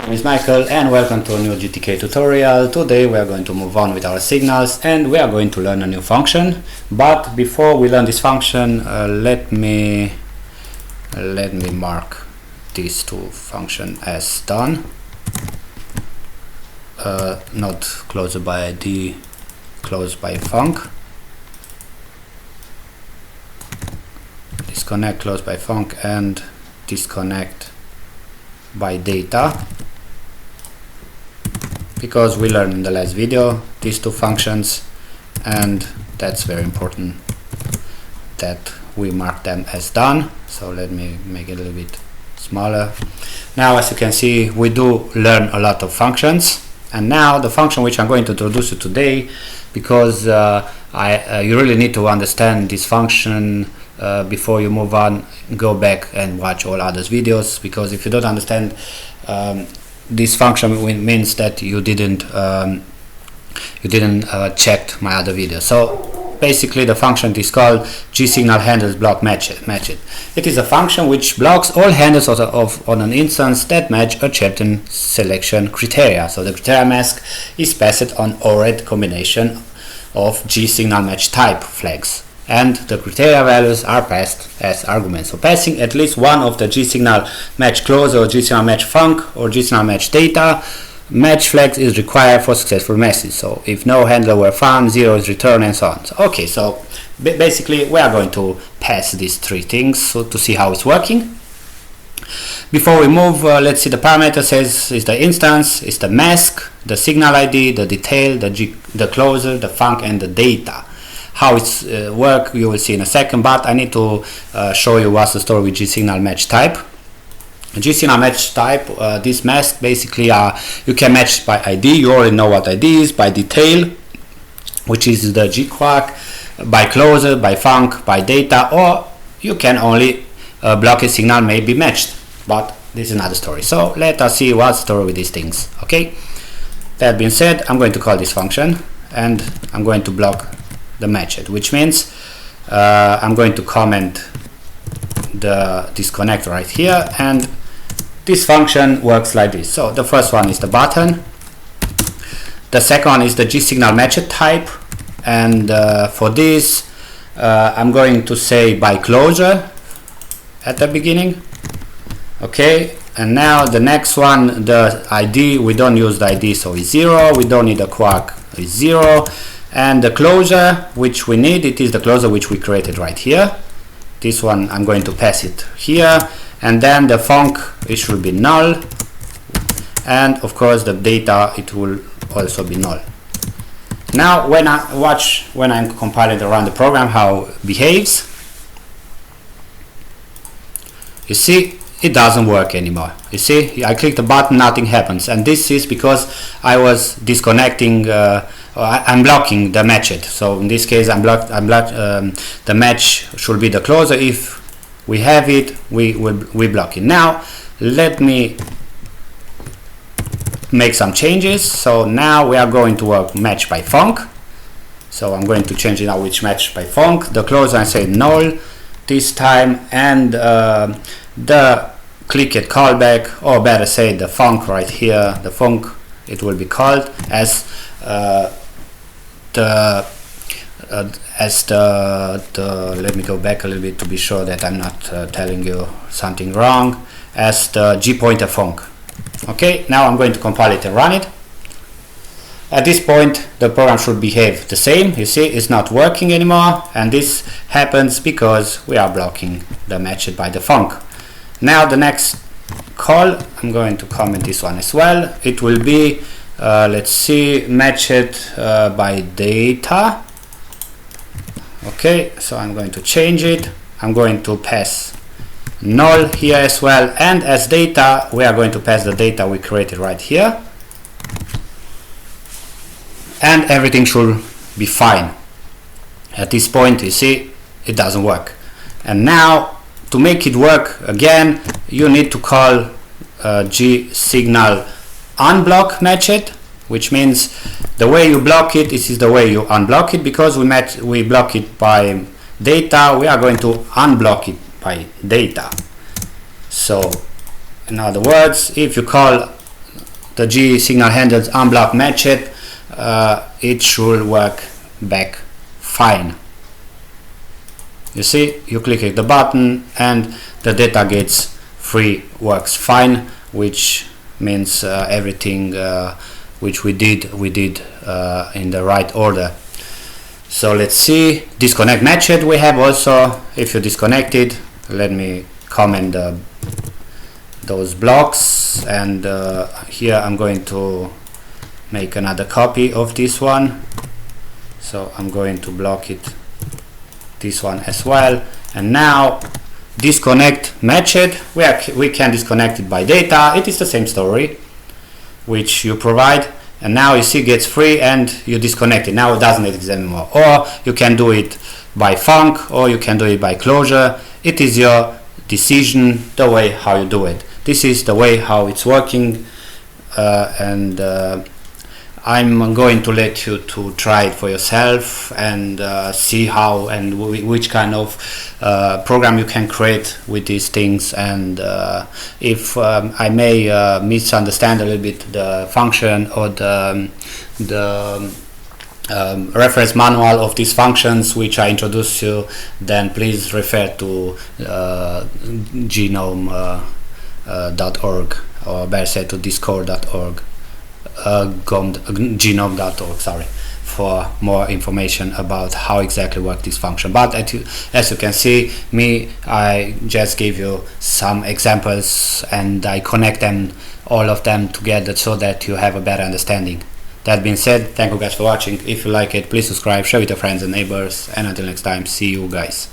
name is Michael and welcome to a new GTK tutorial. Today we are going to move on with our signals and we are going to learn a new function. But before we learn this function, let me mark these two functions as done. Not closed by ID, closed by func. Disconnect closed by func and disconnect by data, because we learned in the last video these two functions, and that's very important that we mark them as done. So let me make it a little bit smaller. Now, as you can see, we do learn a lot of functions, and now the function which I'm going to introduce you today, because you really need to understand this function before you move on. Go back and watch all others videos, because if you don't understand this function, means that you didn't check my other video. So basically the function is called GTK handles block matched. It is a function which blocks all handles on an instance that match a certain selection criteria. So the criteria mask is passed on ORED combination of GTK match type flags, and the criteria values are passed as arguments. So passing at least one of the GTK match closer or GTK match func or GTK match data match flags is required for successful matches. So if no handler were found, 0 is returned, and so on. So, okay, so basically we are going to pass these three things so to see how it's working. Before we move, let's see the parameter. Says is the instance, is the mask, the signal ID, the detail, the closer, the func, and the data. How it's work you will see in a second, but I need to show you what's the story with GTK match type. GTK match type, this mask basically you can match by ID, you already know what ID is, by detail, which is the GQuark, by closer, by func, by data, or you can only block a signal may be matched, but this is another story. So let us see what's the story with these things. Okay, that being said, I'm going to call this function and I'm going to block the matched, which means I'm going to comment the disconnect right here, and this function works like this. So the first one is the button, the second one is the GTK matched type, and for this I'm going to say by closure at the beginning. Okay, and now the next one, the ID, we don't use the ID, so it's 0, we don't need a quark, is 0. And the closure which we need, it is the closure which we created right here. This one I'm going to pass it here, and then the func, it should be null, and of course the data, it will also be null. Now when I'm compiling to run the program, how it behaves, you see it doesn't work anymore. You see, I click the button, nothing happens, and this is because I was disconnecting, I'm blocking the matched. So in this case the match should be the closer. If we have it, we block it. Now let me make some changes. So now we are going to work match by func. So I'm going to change it now which match by func. The closer I say null this time, and the click it callback, or better say the func right here, the func, it will be called as let me go back a little bit to be sure that I'm not telling you something wrong, as the G pointer func. Okay, now I'm going to compile it and run it. At this point the program should behave the same. You see, it's not working anymore, and this happens because we are blocking the matched by the func. Now the next call, I'm going to comment this one as well. It will be let's see, matched by data. Okay, so I'm going to change it. I'm going to pass null here as well, and as data we are going to pass the data we created right here, and everything should be fine. At this point you see it doesn't work, and now to make it work again you need to call GTK unblock matched, which means the way you block it, this is the way you unblock it. Because we block it by data, we are going to unblock it by data. So in other words, if you call the G signal handles unblock matched, it should work back fine. You see, you click the button and the data gets free works fine, which means everything which we did in the right order. So let's see, disconnect matched we have also. If you disconnected, let me comment those blocks, and here I'm going to make another copy of this one, so I'm going to block it, this one as well. And now disconnect matched, we can disconnect it by data. It is the same story which you provide, and now you see gets free and you disconnect it. Now it doesn't exist anymore. Or you can do it by func, or you can do it by closure. It is your decision, the way how you do it. This is the way how it's working, and I'm going to let you to try it for yourself and see how and which kind of program you can create with these things. And if I may misunderstand a little bit the function or the reference manual of these functions which I introduced you, then please refer to genome.org, or better said to discord.org. genome.org, sorry, for more information about how exactly work this function. But as you can see, I just gave you some examples and I connect them, all of them together, so that you have a better understanding. That being said, thank you guys for watching. If you like it, please subscribe, share with your friends and neighbors, and until next time, see you guys.